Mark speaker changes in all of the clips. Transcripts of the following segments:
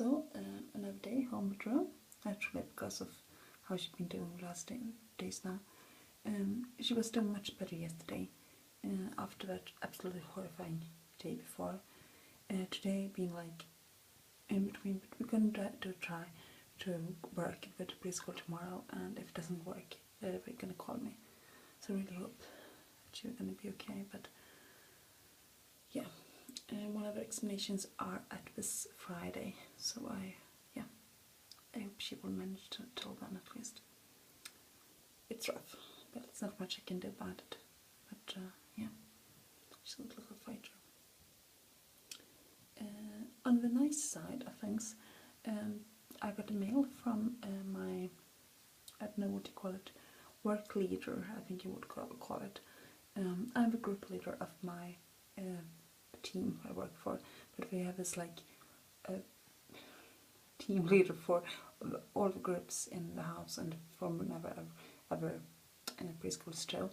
Speaker 1: So another day home with her, actually because of how she's been doing the last days now. She was doing much better yesterday after that absolutely horrifying day before. Today being like in between, but we're going to try to work with the preschool tomorrow, and if it doesn't work, they're going to call me. So I really hope that she's going to be okay, but yeah. One of the examinations are at this Friday, so I hope she will manage to till then at least. It's rough, but it's not much I can do about it. But yeah, she's a little fighter. On the nice side of things, I got a mail from my, I don't know what you call it, work leader, I think you would call it. I'm the group leader of my team I work for, but we have this like team leader for all the groups in the house and from whenever ever in a preschool still.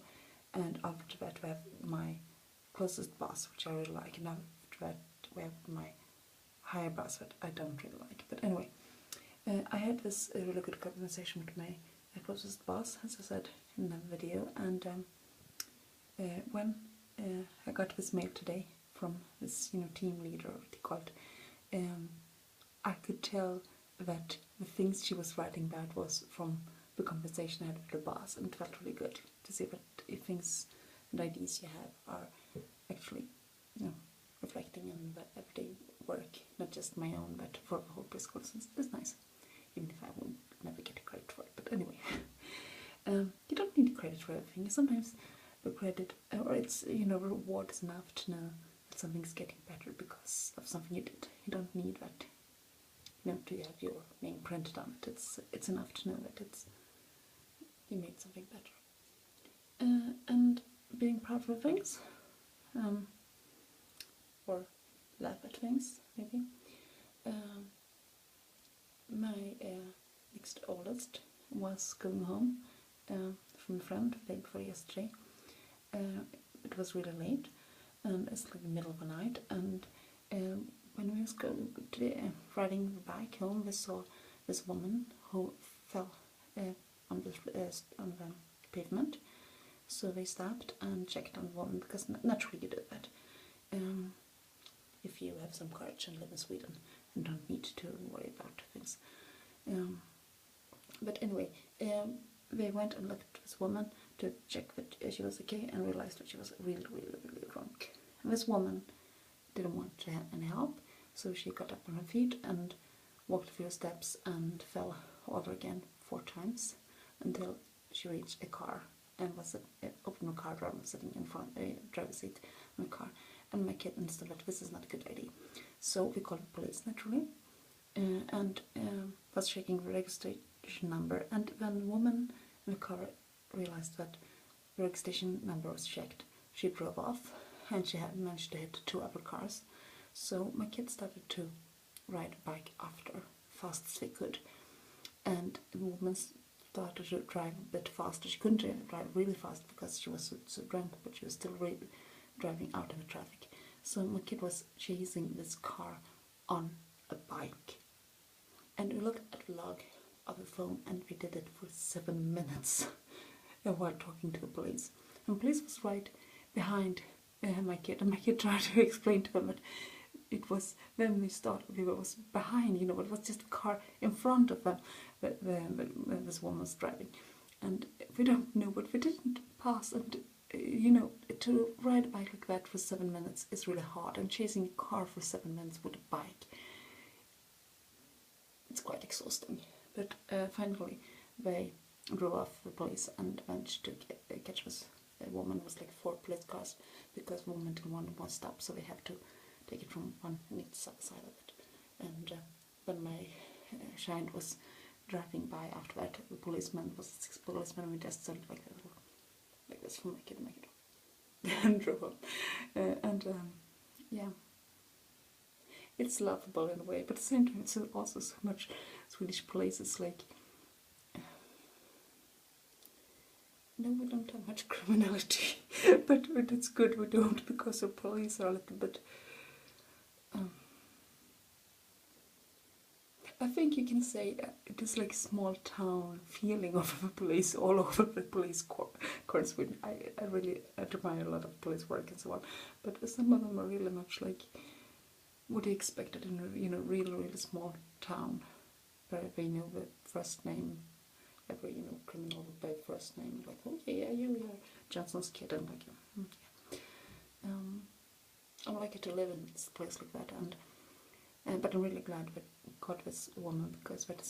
Speaker 1: And after that we have my closest boss, which I really like, and after that we have my higher boss that I don't really like. But anyway, I had this really good conversation with my closest boss, as I said in the video, and when I got this mail today from this team leader, what they called, I could tell that the things she was writing about was from the conversation I had with the boss, and it felt really good to see that if things and ideas you have are actually reflecting in the everyday work, not just my own, but for the whole preschool. It's nice, even if I would never get credit for it. But anyway, you don't need credit for everything. Sometimes the credit, or it's reward is enough to know that something's getting better because of something you did. You don't need that to have your name printed on it. It's enough to know that you made something better. And being proud of things, or laugh at things maybe. My next oldest was going home from a friend the day before yesterday. It was really late, and it's like the middle of the night, and when we was riding the bike home, we saw this woman who fell on the pavement. So they stopped and checked on the woman, because naturally you do that if you have some courage and live in Sweden and don't need to worry about things. But anyway, they went and looked at this woman to check that she was okay, and realized that she was really, really, really drunk. And this woman didn't want to have any help, so she got up on her feet and walked a few steps and fell over again 4 times until she reached a car and was opened the car door and was sitting in front of the driver's seat in the car. And my kid understood that this is not a good idea, so we called the police naturally, and was checking the registration number. And when the woman in the car realized that the registration number was checked, she drove off, and she had managed to hit 2 other cars. So my kid started to ride a bike after, fast as they could, and the woman started to drive a bit faster. She couldn't drive really fast because she was so drunk, but she was still driving out in the traffic. So my kid was chasing this car on a bike, and we looked at the log of the phone, and we did it for 7 minutes while talking to the police. And the police was right behind my kid, and my kid tried to explain to them that it was when we started, we was behind, it was just a car in front of them that this woman was driving. And we don't know, but we didn't pass. And to ride a bike like that for 7 minutes is really hard, and chasing a car for 7 minutes with a bike, it's quite exhausting. But finally they drove off the police and managed to catch this woman. It was like 4 police cars, because the woman didn't want to stop, so they have to take it from one on each side of it. And when my child was driving by after that, the policeman was 6 policemen, and we just stood like this for my kid and drove up. Yeah, it's laughable in a way, but at the same time it's also so much Swedish police. It's like, no, we don't have much criminality, but it's good we don't, because the police are a little bit I think you can say it is like small town feeling of a police all over the police courts. I really admire a lot of police work and so on, but some of them are really much like what you expected in a really small town, where you know the first name, every criminal by first name, like oh yeah you are Johnson's kid, and like yeah. I would like it to live in a place like that, and but I'm really glad that got this woman, because that is